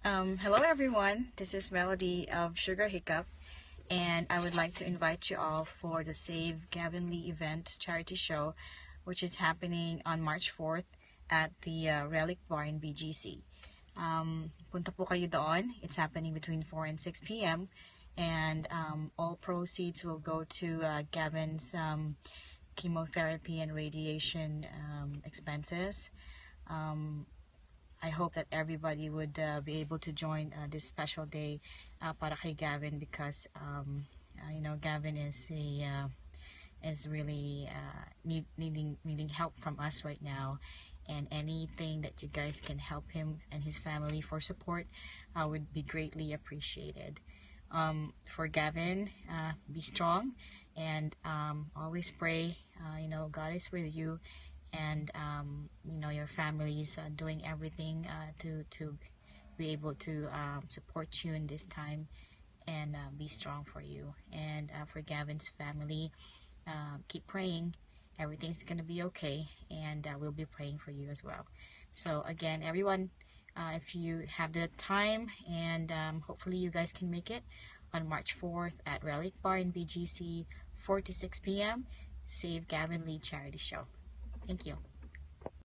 Hello everyone, this is Melody of Sugar Hiccup, and I would like to invite you all for the Save Gavin Lee event charity show, which is happening on March 4th at the Relic Bar in BGC. Punta po kayo doon. It's happening between 4 and 6 p.m. and all proceeds will go to Gavin's chemotherapy and radiation expenses. I hope that everybody would be able to join this special day para kay Gavin, because Gavin is really needing help from us right now, and anything that you guys can help him and his family for support would be greatly appreciated. For Gavin, be strong and always pray. God is with you, and your family is doing everything to be able to support you in this time, and be strong for you. And for Gavin's family, keep praying. Everything's gonna be okay, and we'll be praying for you as well. So again, everyone, if you have the time, and hopefully you guys can make it on March 4th at Relic Bar in BGC, 4 to 6 p.m. Save Gavin Lee Charity Show. Thank you.